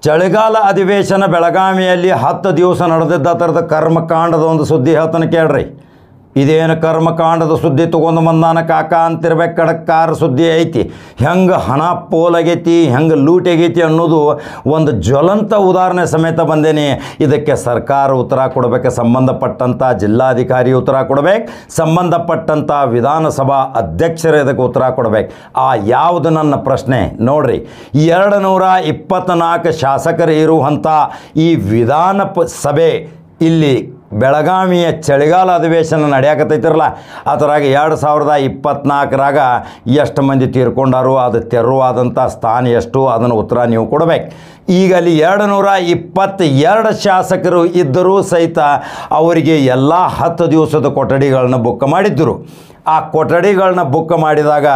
ಚಳಿಗಾಲ ಅಧಿವೇಶನ ಬೆಳಗಾವಿಯಲ್ಲಿ 10 ದಿವಸ ನಡೆದಿದ್ದ ಥರದ ಕರ್ಮಕಾಂಡದ ಒಂದು ಸುದ್ದಿ ಹೇಳ್ತಾನೆ ಕೇಳ್ರಿ. ಇದೇನು ಕರ್ಮಕಾಂಡದ ಸುದ್ದಿ ತೊಗೊಂಡು ಬಂದಾನ ಕಾಕ ಅಂತಿರ್ಬೇಕು, ಕಡಕ್ಕಾರ ಸುದ್ದಿ ಐತಿ. ಹೆಂಗೆ ಹಣ ಪೋಲಾಗೈತಿ, ಹೆಂಗೆ ಲೂಟ್ ಆಗೈತಿ ಅನ್ನೋದು ಒಂದು ಜ್ವಲಂತ ಉದಾಹರಣೆ ಸಮೇತ ಬಂದೇನೆ. ಇದಕ್ಕೆ ಸರ್ಕಾರ ಉತ್ತರ ಕೊಡಬೇಕು, ಸಂಬಂಧಪಟ್ಟಂಥ ಜಿಲ್ಲಾಧಿಕಾರಿ ಉತ್ತರ ಕೊಡಬೇಕು, ಸಂಬಂಧಪಟ್ಟಂಥ ವಿಧಾನಸಭಾ ಅಧ್ಯಕ್ಷರು ಇದಕ್ಕೆ ಉತ್ತರ ಕೊಡಬೇಕು. ಯಾವುದು ನನ್ನ ಪ್ರಶ್ನೆ ನೋಡ್ರಿ, 224 ಶಾಸಕರು ಇರುವಂಥ ಈ ವಿಧಾನ ಸಭೆ ಇಲ್ಲಿ ಬೆಳಗಾವಿಯ ಚಳಿಗಾಲ ಅಧಿವೇಶನ ನಡೆಯಕತ್ತೈತಿರಲ್ಲ, ಅದರಾಗ 2024ರಾಗ ಎಷ್ಟು ಮಂದಿ ತೀರ್ಕೊಂಡಾರು, ಅದು ತೆರವಾದಂಥ ಸ್ಥಾನ ಎಷ್ಟು, ಅದನ್ನು ಉತ್ತರ ನೀವು ಕೊಡಬೇಕು. ಈಗ ಅಲ್ಲಿ 222 ಶಾಸಕರು ಇದ್ದರೂ ಸಹಿತ ಅವರಿಗೆ ಎಲ್ಲ 10 ದಿವಸದ ಕೊಠಡಿಗಳನ್ನ ಬುಕ್ ಮಾಡಿದ್ದರು. ಆ ಕೊಠಡಿಗಳನ್ನ ಬುಕ್ ಮಾಡಿದಾಗ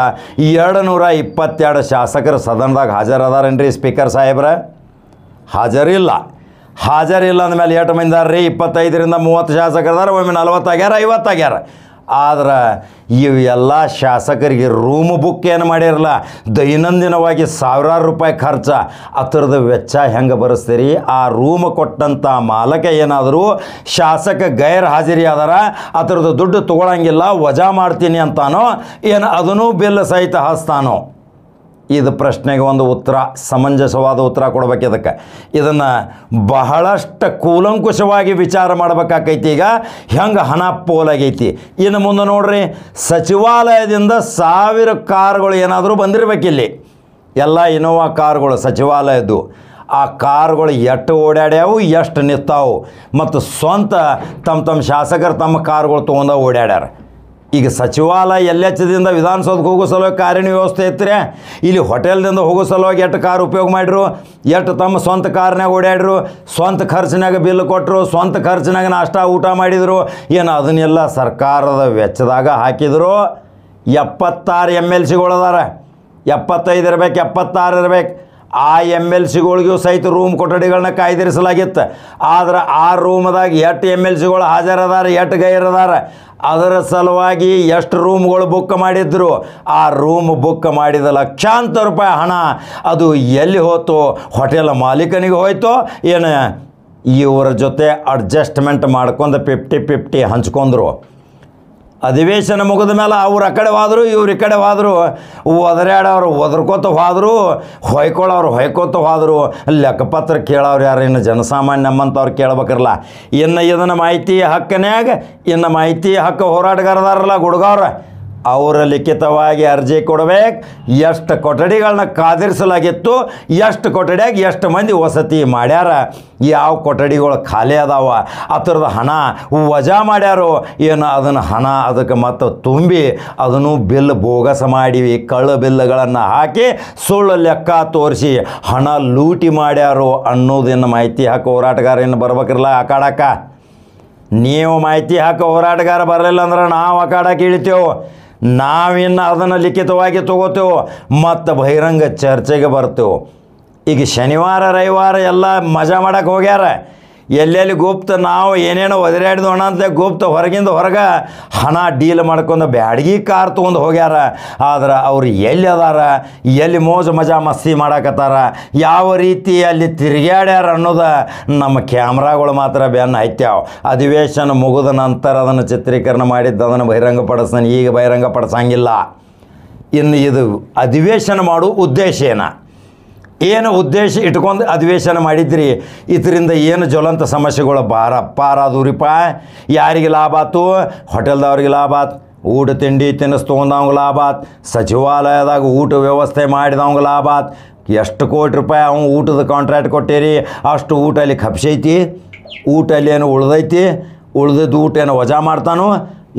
222 ಶಾಸಕರು ಸದನದಾಗ ಹಾಜರದಾರೇನ್ರಿ ಸ್ಪೀಕರ್ ಸಾಹೇಬ್ರ? ಹಾಜರಿಲ್ಲ ಅಂದಮೇಲೆ ಎಷ್ಟು ಮಂದಿ ಅದಾರ್ರಿ? 25ರಿಂದ 30 ಶಾಸಕರದಾರ, ಒಮ್ಮೆ 40 ಆಗ್ಯಾರ, 50 ಆಗ್ಯಾರ. ಆದ್ರೆ ಇವೆಲ್ಲ ಶಾಸಕರಿಗೆ ರೂಮ್ ಬುಕ್ ಏನು ಮಾಡಿರಲ್ಲ, ದೈನಂದಿನವಾಗಿ ಸಾವಿರಾರು ರೂಪಾಯಿ ಖರ್ಚು, ಅದರದ ವೆಚ್ಚ ಹೆಂಗೆ ಬರೆಸ್ತೀರಿ? ಆ ರೂಮ್ ಕೊಟ್ಟಂಥ ಮಾಲಕ ಏನಾದರೂ ಶಾಸಕ ಗೈರ್ ಹಾಜರಿ ಅದಾರ, ಅದರದ್ದು ದುಡ್ಡು ತೊಗೊಳಂಗಿಲ್ಲ, ವಜಾ ಮಾಡ್ತೀನಿ ಅಂತಾನೋ ಏನು ಅದನ್ನೂ ಬಿಲ್ ಸಹಿತ ಹಸ್ತಾನೋ? ಇದು ಪ್ರಶ್ನೆಗೆ ಒಂದು ಉತ್ತರ, ಸಮಂಜಸವಾದ ಉತ್ತರ ಕೊಡ್ಬೇಕು. ಇದನ್ನು ಬಹಳಷ್ಟು ಕೂಲಂಕುಷವಾಗಿ ವಿಚಾರ ಮಾಡ್ಬೇಕಾಕೈತಿ. ಈಗ ಹೆಂಗೆ ಹಣ ಪೋಲಾಗೈತಿ. ಇನ್ನು ಮುಂದೆ ನೋಡ್ರಿ, ಸಚಿವಾಲಯದಿಂದ 1000 ಕಾರುಗಳು ಏನಾದರೂ ಬಂದಿರಬೇಕಿಲ್ಲಿ, ಎಲ್ಲ ಇನೋವಾ ಕಾರುಗಳು ಸಚಿವಾಲಯದ್ದು. ಆ ಕಾರುಗಳು ಎಷ್ಟು ಓಡಾಡ್ಯಾವು, ಎಷ್ಟು ನಿಂತಾವು, ಮತ್ತು ಸ್ವಂತ ತಮ್ಮ ಶಾಸಕರು ತಮ್ಮ ಕಾರುಗಳು ತೊಗೊಂಡು ಓಡಾಡ್ಯಾರ. ಈಗ ಸಚಿವಾಲಯ LHದಿಂದ ವಿಧಾನಸೌಧಕ್ಕೆ ಹೋಗೋ ಸಲುವಾಗಿ ಕಾರಿನ ವ್ಯವಸ್ಥೆ ಇತ್ತು. ಇಲ್ಲಿ ಹೋಟೆಲ್ದಿಂದ ಹೋಗೋ ಸಲುವಾಗಿ ಎಷ್ಟು ಕಾರ್ ಉಪಯೋಗ ಮಾಡಿದ್ರು, ಎಷ್ಟು ತಮ್ಮ ಸ್ವಂತ ಕಾರ್ನಾಗ ಓಡಾಡ್ರು, ಸ್ವಂತ ಖರ್ಚಿನಾಗ ಬಿಲ್ ಕೊಟ್ಟರು, ಸ್ವಂತ ಖರ್ಚಿನಾಗ ನಾಷ್ಟ ಊಟ ಮಾಡಿದರು. ಏನು ಅದನ್ನೆಲ್ಲ ಸರ್ಕಾರದ ವೆಚ್ಚದಾಗ ಹಾಕಿದ್ರು. 76 MLCಗಳದಾರ, 75 ಇರಬೇಕು, 76 ಇರಬೇಕು. ಆ MLCಗಳಿಗೂ ಸಹಿತ ರೂಮ್ ಕೊಠಡಿಗಳನ್ನ ಕಾಯ್ದಿರಿಸಲಾಗಿತ್ತು. ಆದ್ರೆ ಆ ರೂಮ್ದಾಗ 8 MLCಗಳು ಹಾಜರದಾರ, 8 ಗೈರದಾರ. ಅದರ ಸಲುವಾಗಿ ಎಷ್ಟು ರೂಮ್ಗಳು ಬುಕ್ ಮಾಡಿದ್ರು. ಆ ರೂಮ್ ಬುಕ್ ಮಾಡಿದ ಲಕ್ಷಾಂತರ ರೂಪಾಯಿ ಹಣ ಅದು ಎಲ್ಲಿ ಹೋಯ್ತು? ಹೋಟೆಲ್ ಮಾಲೀಕನಿಗೆ ಹೋಯ್ತು, ಏನು ಇವರ ಜೊತೆ ಅಡ್ಜಸ್ಟ್ಮೆಂಟ್ ಮಾಡ್ಕೊಂಡು 50-50 ಹಂಚ್ಕೊಂಡ್ರು. ಅಧಿವೇಶನ ಮುಗಿದ ಮೇಲೆ ಅವ್ರು ಆ ಕಡೆ ಹೋದರು, ಇವ್ರು ಈ ಕಡೆ ಹೋದರು, ಒದರಾಡೋರು ಒದರ್ಕೋತ ಹೋದರು, ಹೊಯ್ಕೋತ ಹೋದರು. ಲೆಕ್ಕಪತ್ರ ಕೇಳೋರು ಯಾರು? ಇನ್ನು ಜನಸಾಮಾನ್ಯ ನಮ್ಮಂಥವ್ರು ಕೇಳ್ಬೇಕಿರಲ್ಲ. ಇನ್ನು ಇದನ್ನು ಮಾಹಿತಿ ಹಕ್ಕನ್ಯಾಗ ಇನ್ನು ಮಾಹಿತಿ ಹಕ್ಕು ಹೋರಾಟಗಾರದಾರಲ್ಲ ಗುಡ್ಗವ್ರ, ಅವರ ಲಿಖಿತವಾಗಿ ಅರ್ಜಿ ಕೊಡಬೇಕು. ಎಷ್ಟು ಕೊಠಡಿಗಳನ್ನ ಕಾದಿರಿಸಲಾಗಿತ್ತು, ಎಷ್ಟು ಕೊಠಡಿಯಾಗ ಎಷ್ಟು ಮಂದಿ ವಸತಿ ಮಾಡ್ಯಾರ, ಯಾವ ಕೊಠಡಿಗಳು ಖಾಲಿ ಅದಾವ, ಅದರದ ಹಣ ವಜಾ ಮಾಡ್ಯಾರೋ ಏನು, ಅದನ್ನು ಹಣ ಅದಕ್ಕೆ ಮತ್ತು ತುಂಬಿ ಅದನ್ನು ಬಿಲ್ ಬೋಗಸ್ ಮಾಡಿ ಕಳ್ಳ ಬಿಲ್ಗಳನ್ನು ಹಾಕಿ ಸುಳ್ಳು ಲೆಕ್ಕ ತೋರಿಸಿ ಹಣ ಲೂಟಿ ಮಾಡ್ಯಾರೋ ಅನ್ನೋದನ್ನು ಮಾಹಿತಿ ಹಾಕೋ ಹೋರಾಟಗಾರ ಏನು ಬರ್ಬೇಕಿರಲ್ಲ ಅಖಾಡಕ್ಕ. ನೀವು ಮಾಹಿತಿ ಹಾಕೋ ಹೋರಾಟಗಾರ ಬರಲಿಲ್ಲ ಅಂದ್ರೆ ನಾವು ಅಖಾಡಕ್ಕೆ ಇಳಿತೇವೆ. ನಾವಿನ್ನು ಅದನ್ನು ಲಿಖಿತವಾಗಿ ತೊಗೋತೇವೆ ಮತ್ತು ಬಹಿರಂಗ ಚರ್ಚೆಗೆ ಬರ್ತೇವೆ. ಈಗ ಶನಿವಾರ ರವಿವಾರ ಎಲ್ಲ ಮಜಾ ಮಾಡೋಕ್ಕೆ ಹೋಗ್ಯಾರ. ಎಲ್ಲೆಲ್ಲಿ ಗುಪ್ತ ನಾವು ಏನೇನೋ ಒದರಾಡಿದೋಣ ಅಂತ ಗುಪ್ತ ಹೊರಗಿಂದ ಹೊರಗೆ ಹಣ ಡೀಲ್ ಮಾಡ್ಕೊಂಡು ಬ್ಯಾಡಗಿ ಕಾರ್ ತೊಗೊಂಡು ಹೋಗ್ಯಾರ. ಆದ್ರೆ ಅವ್ರು ಎಲ್ಲಿ ಅದಾರ, ಎಲ್ಲಿ ಮೋಜು ಮಜಾ ಮಸ್ತಿ ಮಾಡಕತ್ತಾರ, ಯಾವ ರೀತಿ ಅಲ್ಲಿ ತಿರುಗಾಡ್ಯಾರ ಅನ್ನೋದು ನಮ್ಮ ಕ್ಯಾಮ್ರಾಗಳು ಮಾತ್ರ ಬೆನ್ನು ಹತ್ಯಾವ. ಅಧಿವೇಶನ ಮುಗಿದ ನಂತರ ಅದನ್ನು ಚಿತ್ರೀಕರಣ ಮಾಡಿದ್ದು ಅದನ್ನು ಬಹಿರಂಗಪಡಿಸ್ತಾನೆ, ಈಗ ಬಹಿರಂಗಪಡಿಸಂಗಿಲ್ಲ. ಇನ್ನು ಇದು ಅಧಿವೇಶನ ಮಾಡೋ ಉದ್ದೇಶ ಏನು ಉದ್ದೇಶ ಇಟ್ಕೊಂಡು ಅಧಿವೇಶನ ಮಾಡಿದ್ರಿ? ಇದರಿಂದ ಏನು ಜ್ವಲಂತ ಸಮಸ್ಯೆಗಳು ಪಾರಾದೂರಿಪ್ಪ. ಯಾರಿಗೆ ಲಾಭ ಆಯ್ತು? ಹೋಟೆಲ್ದವ್ರಿಗೆ ಲಾಭ ಆಯ್ತು, ಊಟ ತಿಂಡಿ ತಿನಿಸು ತೊಗೊಂಡವಂಗೆ ಲಾಭ ಆಯ್ತು, ಸಚಿವಾಲಯದಾಗ ಊಟ ವ್ಯವಸ್ಥೆ ಮಾಡಿದವಂಗೆ ಲಾಭ ಆಯ್ತು. ಎಷ್ಟು ಕೋಟಿ ರೂಪಾಯಿ ಅವ್ನು ಊಟದ ಕಾಂಟ್ರಾಕ್ಟ್ ಕೊಟ್ಟೇರಿ, ಅಷ್ಟು ಊಟ ಅಲ್ಲಿ ಖಪ್ಸೈತಿ, ಊಟ ಅಲ್ಲಿ ಏನು ಉಳ್ದೈತಿ, ಉಳ್ದದ್ದು ಊಟ ಏನು ವಜಾ ಮಾಡ್ತಾನೋ.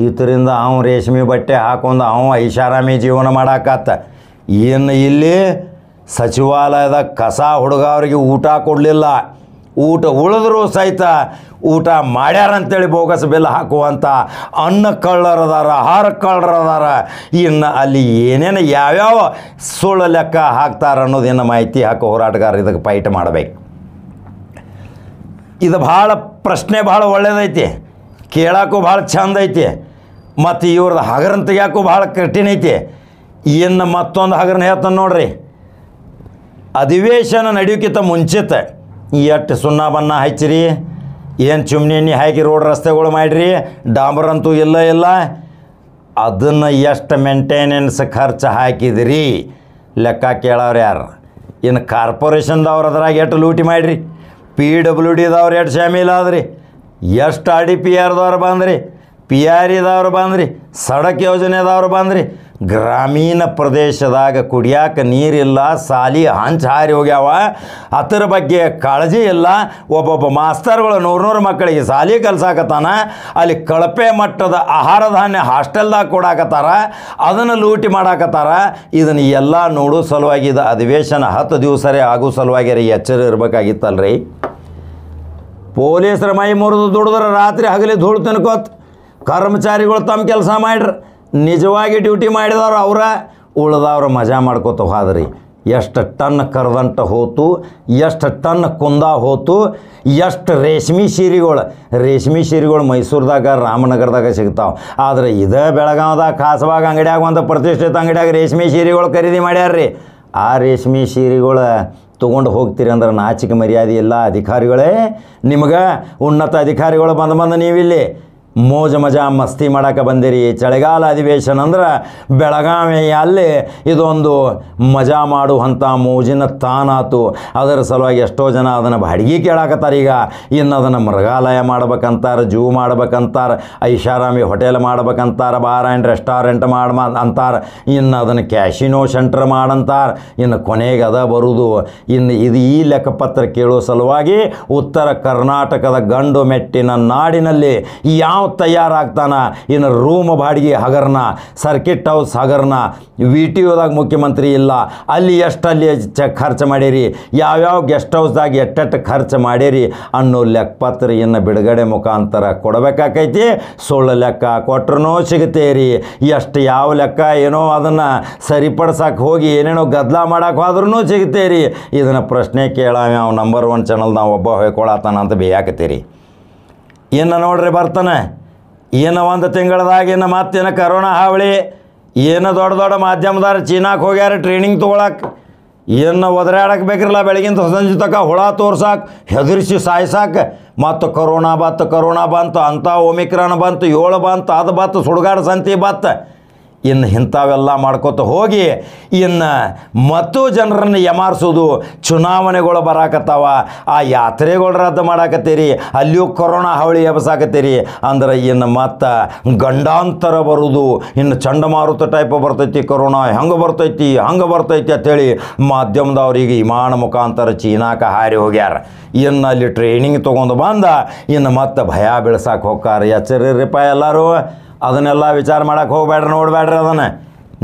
ಇದರಿಂದ ಅವ್ನು ರೇಷ್ಮೆ ಬಟ್ಟೆ ಹಾಕೊಂಡು ಐಷಾರಾಮಿ ಜೀವನ ಮಾಡಾಕತ್ತ. ಏನು ಇಲ್ಲಿ ಸಚಿವಾಲಯದ ಕಸ ಹುಡುಗವ್ರಿಗೆ ಊಟ ಕೊಡಲಿಲ್ಲ, ಊಟ ಉಳಿದ್ರೂ ಸಹಿತ ಊಟ ಮಾಡ್ಯಾರಂತೇಳಿ ಬೋಗಸ್ ಬಿಲ್ ಹಾಕುವಂಥ ಅನ್ನ ಕಳ್ಳರದಾರ, ಆಹಾರ ಕಳ್ಳರದಾರ. ಇನ್ನು ಅಲ್ಲಿ ಏನೇನು ಯಾವ್ಯಾವ ಸುಳ್ಳು ಲೆಕ್ಕ ಹಾಕ್ತಾರೆ ಅನ್ನೋದೇನು ಮಾಹಿತಿ ಹಾಕೋ ಹೋರಾಟಗಾರ ಇದಕ್ಕೆ ಫೈಟ್ ಮಾಡಬೇಕು. ಇದು ಭಾಳ ಪ್ರಶ್ನೆ ಭಾಳ ಒಳ್ಳೆಯದೈತಿ, ಕೇಳೋಕ್ಕೂ ಭಾಳ ಚಂದ ಐತಿ, ಮತ್ತು ಇವ್ರದ್ದು ಹಗರನ್ ತೆಗಿಯೋಕ್ಕೂ ಭಾಳ ಕಠಿಣ ಐತಿ. ಇನ್ನು ಮತ್ತೊಂದು ಹಗರನ ಹೇಳ್ತಾನೆ ನೋಡ್ರಿ. ಅಧಿವೇಶನ ನಡೆಯೋಕ್ಕಿಂತ ಮುಂಚಿತ ಎಷ್ಟು ಸುಣ್ಣ ಬಣ್ಣ ಹಚ್ಚಿರಿ, ಏನು ಚಿಮ್ನಿ ಎಣ್ಣೆ ಹಾಕಿ ರೋಡ್ ರಸ್ತೆಗಳು ಮಾಡಿರಿ, ಡಾಂಬರ್ ಅಂತೂ ಇಲ್ಲ. ಅದನ್ನು ಎಷ್ಟು ಮೇಂಟೆನೆನ್ಸ್ ಖರ್ಚು ಹಾಕಿದಿರಿ ಲೆಕ್ಕ ಕೇಳೋರು ಯಾರು? ಇನ್ನು ಕಾರ್ಪೊರೇಷನ್ದವ್ರು ಅದ್ರಾಗ ಎಷ್ಟು ಲೂಟಿ ಮಾಡಿರಿ, PWDದವ್ರು ಎಷ್ಟು ಶಾಮೀಲಾದ್ರಿ, ಎಷ್ಟು RDPRದವ್ರು ಬಂದ್ರಿ, PREದವ್ರು ಬಂದ್ರಿ, ಸಡಕ್ ಯೋಜನೆದವ್ರು ಬಂದ್ರಿ. ಗ್ರಾಮೀಣ ಪ್ರದೇಶದಾಗ ಕುಡಿಯಾಕ ನೀರಿಲ್ಲ, ಸಾಲಿ ಹಂಚು ಹಾರಿ ಹೋಗ್ಯಾವ, ಅದರ ಬಗ್ಗೆ ಕಾಳಜಿ ಇಲ್ಲ. ಒಬ್ಬೊಬ್ಬ ಮಾಸ್ತರ್ಗಳು 100 ಮಕ್ಕಳಿಗೆ ಸಾಲಿ ಕಲ್ಸಾಕತ್ತಾನ, ಅಲ್ಲಿ ಕಳಪೆ ಮಟ್ಟದ ಆಹಾರ ಧಾನ್ಯ ಹಾಸ್ಟೆಲ್ದಾಗ ಕೊಡಾಕತ್ತಾರ, ಅದನ್ನು ಲೂಟಿ ಮಾಡಾಕತ್ತಾರ. ಇದನ್ನು ಎಲ್ಲ ನೋಡೋ ಸಲುವಾಗಿ ಇದು ಅಧಿವೇಶನ 10 ದಿವಸರೇ ಆಗೋ ಸಲುವಾಗಿ ಎಚ್ಚರ ಇರಬೇಕಾಗಿತ್ತಲ್ರಿ. ಪೊಲೀಸರ ಮೈ ಮುರಿದು ದುಡಿದ್ರೆ ರಾತ್ರಿ ಹಗಲಿ ಧೂಳು ತಿನ್ಕೋತ, ಕರ್ಮಚಾರಿಗಳು ತಮ್ಮ ಕೆಲಸ ಮಾಡ್ರಿ, ನಿಜವಾಗಿ ಡ್ಯೂಟಿ ಮಾಡಿದವ್ರು ಅವರ, ಉಳ್ದವ್ರು ಮಜಾ ಮಾಡ್ಕೋತ ಹೋದ್ರಿ. ಎಷ್ಟು ಟನ್ ಕರ್ದಂಟ ಹೋತು, ಎಷ್ಟು ಟನ್ ಕುಂದ ಹೋತು, ಎಷ್ಟು ರೇಷ್ಮೆ ಸೀರೆಗಳು ಮೈಸೂರದಾಗ ರಾಮನಗರದಾಗ ಸಿಗ್ತಾವೆ. ಆದರೆ ಇದೇ ಬೆಳಗಾವ್ದಾಗ ಖಾಸವಾಗಿ ಅಂಗಡಿಯಾಗ ಒಂದು ಪ್ರತಿಷ್ಠಿತ ಅಂಗಡಿಯಾಗ ರೇಷ್ಮೆ ಸೀರೆಗಳು ಖರೀದಿ ಮಾಡ್ಯಾರ್ರಿ. ಆ ರೇಷ್ಮೆ ಸೀರೆಗಳು ತೊಗೊಂಡು ಹೋಗ್ತೀರಿ ಅಂದ್ರೆ ನಾಚಿಕೆ ಮರ್ಯಾದೆ ಇಲ್ಲ ಅಧಿಕಾರಿಗಳೇ. ನಿಮಗೆ ಉನ್ನತ ಅಧಿಕಾರಿಗಳು ಬಂದು ನೀವಿಲ್ಲಿ ಮೋಜು ಮಜಾ ಮಸ್ತಿ ಮಾಡೋಕೆ ಬಂದಿರಿ. ಚಳಿಗಾಲ ಅಧಿವೇಶನ ಅಂದ್ರೆ ಬೆಳಗಾವಿಯಲ್ಲಿ ಇದೊಂದು ಮಜಾ ಮಾಡುವಂಥ ಮೋಜಿನ ತಾನಾತು. ಅದರ ಸಲುವಾಗಿ ಎಷ್ಟೋ ಜನ ಅದನ್ನು ಬಾಡಿಗೆ ಕೇಳಾಕತ್ತಾರೆ. ಈಗ ಇನ್ನು ಅದನ್ನು ಮೃಗಾಲಯ ಮಾಡ್ಬೇಕಂತಾರೆ, ಜೂ ಮಾಡ್ಬೇಕಂತಾರೆ, ಐಷಾರಾಮಿ ಹೋಟೆಲ್ ಮಾಡ್ಬೇಕಂತಾರೆ, ಬಾರ್ ಆ್ಯಂಡ್ ರೆಸ್ಟೋರೆಂಟ್ ಅಂತಾರೆ, ಇನ್ನು ಅದನ್ನು ಕ್ಯಾಶಿನೋ ಸೆಂಟ್ರ್ ಮಾಡಂತಾರೆ. ಇನ್ನು ಕೊನೆಗೆ ಅದ ಬರುವುದು. ಇನ್ನು ಇದು ಈ ಲೆಕ್ಕಪತ್ರ ಕೇಳೋ ಸಲುವಾಗಿ ಉತ್ತರ ಕರ್ನಾಟಕದ ಗಂಡು ಮೆಟ್ಟಿನ ನಾಡಿನಲ್ಲಿ ಯಾವ ತಯಾರಾಗ್ತಾನ. ಇನ್ನು ರೂಮ್ ಬಾಡಿಗೆ ಹಗರಣ, ಸರ್ಕಿಟ್ ಹೌಸ್ ಹಗರಣ, VTOದಾಗ ಮುಖ್ಯಮಂತ್ರಿ ಇಲ್ಲ, ಅಲ್ಲಿ ಖರ್ಚು ಮಾಡಿರಿ, ಯಾವ್ಯಾವ ಗೆಸ್ಟ್ ಹೌಸ್ದಾಗ ಎಟ್ಟೆಟ್ಟು ಖರ್ಚು ಮಾಡಿರಿ ಅನ್ನೋ ಲೆಕ್ಕಪತ್ರ ಇನ್ನು ಬಿಡುಗಡೆ ಮುಖಾಂತರ ಕೊಡಬೇಕಾಕೈತಿ. ಸುಳ್ಳು ಲೆಕ್ಕ ಕೊಟ್ರೂ ಸಿಗುತ್ತೇರಿ, ಎಷ್ಟು ಯಾವ ಲೆಕ್ಕ ಏನೋ ಅದನ್ನು ಸರಿಪಡ್ಸಕ್ಕೆ ಹೋಗಿ ಏನೇನೋ ಗದ್ದಲ ಮಾಡಕ್ಕೆ ಹೋದ್ರೂ ಸಿಗುತ್ತೇರಿ. ಇದನ್ನು ಪ್ರಶ್ನೆ ಕೇಳಾವ ನಾವು ನಂಬರ್ 1 ಚಾನಲ್ ನಾವು ಒಬ್ಬ ಹೊಯ್ಕೊಳತಾನ ಅಂತ ಬೇಯಾಕತ್ತೀರಿ. ಇನ್ನು ನೋಡ್ರಿ ಬರ್ತಾನೆ, ಏನು ಒಂದು ತಿಂಗಳದಾಗ ಇನ್ನು ಮತ್ತೇನು ಕರೋನಾ ಹಾವಳಿ, ಏನು ದೊಡ್ಡ ಮಾಧ್ಯಮದಾರ ಚೀನಾಕ್ಕೆ ಹೋಗ್ಯಾರ ಟ್ರೈನಿಂಗ್ ತೊಗೊಳಕ್ಕೆ, ಏನು ಒದರಾಡಕ್ಕೆ ಬೇಕಿರಲ್ಲ ಬೆಳಗಿಂದ ಸಂಜೆ ತನಕ ಹುಳ ತೋರ್ಸಾಕೆ ಹೆದರಿಸಿ ಸಾಯ್ಸಾಕೆ. ಮತ್ತು ಕರೋನಾ ಬಂತು, ಅಂಥ ಒಮಿಕ್ರಾನ್ ಬಂತು, 7 ಬಂತು, ಅದು ಬಂತು, ಸುಡುಗಾಡು ಸಂತಿ ಬತ್ತು. ಇನ್ನು ಇಂಥವೆಲ್ಲ ಮಾಡ್ಕೋತ ಹೋಗಿ ಇನ್ನು ಮತ್ತು ಜನರನ್ನು ಯಮಾರಿಸೋದು. ಚುನಾವಣೆಗಳು ಬರಾಕತ್ತಾವ, ಆ ಯಾತ್ರೆಗಳು ರದ್ದು ಮಾಡಾಕತ್ತೀರಿ, ಅಲ್ಲಿಯೂ ಕೊರೋನಾ ಹಾವಳಿ ಎಬಸಾಕತ್ತೀರಿ ಅಂದ್ರೆ ಇನ್ನು ಮತ್ತು ಗಂಡಾಂತರ ಬರುವುದು. ಇನ್ನು ಚಂಡಮಾರುತ ಟೈಪ್ ಬರ್ತೈತಿ, ಕೊರೋನಾ ಹಂಗೆ ಬರ್ತೈತಿ ಅಂಥೇಳಿ ಮಾಧ್ಯಮದವ್ರಿಗೆ ವಿಮಾನ ಮುಖಾಂತರ ಚೀನಾಕ್ಕೆ ಹಾರಿ ಹೋಗ್ಯಾರ. ಇನ್ನು ಅಲ್ಲಿ ಟ್ರೈನಿಂಗ್ ತೊಗೊಂಡು ಬಂದ ಇನ್ನು ಮತ್ತೆ ಭಯ ಬೀಳ್ಸಕ್ಕೆ ಹೋಗ್ತಾರೆ. ಎಚ್ಚರಿರಿಪ್ಪ ಎಲ್ಲರೂ, ಅದನ್ನೆಲ್ಲ ವಿಚಾರ ಮಾಡೋಕ್ಕೆ ಹೋಗ್ಬೇಡ್ರಿ, ನೋಡಬೇಡ್ರಿ. ಅದನ್ನು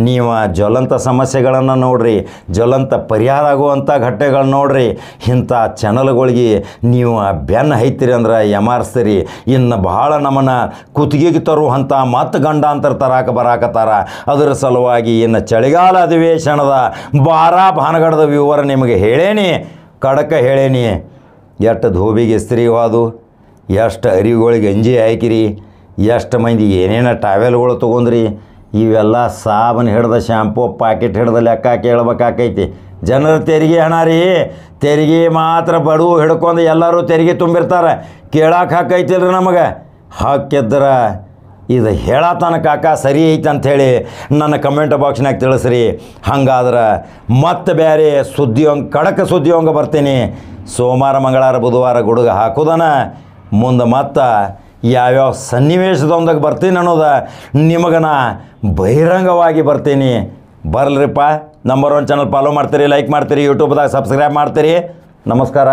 ನೀವು ಜ್ವಲಂತ ಸಮಸ್ಯೆಗಳನ್ನು ನೋಡಿರಿ, ಜ್ವಲಂತ ಪರಿಹಾರ ಆಗುವಂಥ ಘಟ್ಟಗಳನ್ನ ನೋಡಿರಿ. ಇಂಥ ಚಾನಲ್ಗಳಿಗೆ ನೀವು ಬೆನ್ನು ಹೈತೀರಿ ಅಂದ್ರೆ ಯಮಾರಿಸ್ತೀರಿ. ಇನ್ನು ಭಾಳ ನಮ್ಮನ್ನು ಕುತ್ತಿಗೆಗೆ ತರುವಂಥ ಮತ್ತು ಗಂಡಾಂತರ ತರಾಕ ಬರಾಕತ್ತಾರ. ಅದರ ಸಲುವಾಗಿ ಇನ್ನು ಚಳಿಗಾಲ ಅಧಿವೇಶನದ ಭಾನಗಡದ ವಿವರ ನಿಮಗೆ ಹೇಳೇನಿ, ಕಡಕ ಹೇಳೇನಿ. ಎಷ್ಟು ಧೋಬಿಗೆ ಇಸ್ತ್ರಿ ಹೋದು, ಎಷ್ಟು ಅರಿವುಗಳಿಗೆ ಗಂಜಿ ಹಾಕಿರಿ, ಎಷ್ಟು ಮಂದಿ ಏನೇನು ಟಾವೆಲ್ಗಳು ತೊಗೊಂಡ್ರಿ. ಇವೆಲ್ಲ ಸಾಬನ್ ಹಿಡ್ದ ಶ್ಯಾಂಪು ಪ್ಯಾಕೆಟ್ ಹಿಡ್ದ ಲೆಕ್ಕ ಕೇಳ್ಬೇಕಾಕೈತಿ. ಜನರ ತೆರಿಗೆ ಹಣ ರೀ, ತೆರಿಗೆ ಮಾತ್ರ ಬಡವು ಹಿಡ್ಕೊಂಡು ಎಲ್ಲರೂ ತೆರಿಗೆ ತುಂಬಿರ್ತಾರೆ. ಕೇಳಕ್ಕೆ ಹಾಕೈತಿಲ್ರಿ ನಮಗೆ. ಹಾಕಿದ್ರೆ ಇದು ಹೇಳತ್ತಾನ ಕಾಕ ಸರಿ ಐತೆ ಅಂಥೇಳಿ ನನ್ನ ಕಮೆಂಟ್ ಬಾಕ್ಸ್ನಾಗ ತಿಳಿಸ್ರಿ. ಹಂಗಾದ್ರೆ ಮತ್ತೆ ಬೇರೆ ಖಡಕ ಸುದ್ದಿಯೊಂಗ ಬರ್ತೀನಿ. ಸೋಮವಾರ ಮಂಗಳವಾರ ಬುಧವಾರ ಗುಡುಗ ಹಾಕೋದನ ಮುಂದೆ ಮತ್ತೆ ಯಾವ್ಯಾವ ಸನ್ನಿವೇಶದೊಂದಾಗ ಬರ್ತೀನಿ ಅನ್ನೋದ ನಿಮಗನ ಬಹಿರಂಗವಾಗಿ ಬರ್ತೀನಿ. ಬರಲ್ರಿಪ್ಪ. ನಂಬರ್ 1 ಚಾನಲ್ ಫಾಲೋ ಮಾಡ್ತೀರಿ, ಲೈಕ್ ಮಾಡ್ತೀರಿ, ಯೂಟ್ಯೂಬ್ದಾಗ ಸಬ್ಸ್ಕ್ರೈಬ್ ಮಾಡ್ತೀರಿ. ನಮಸ್ಕಾರ.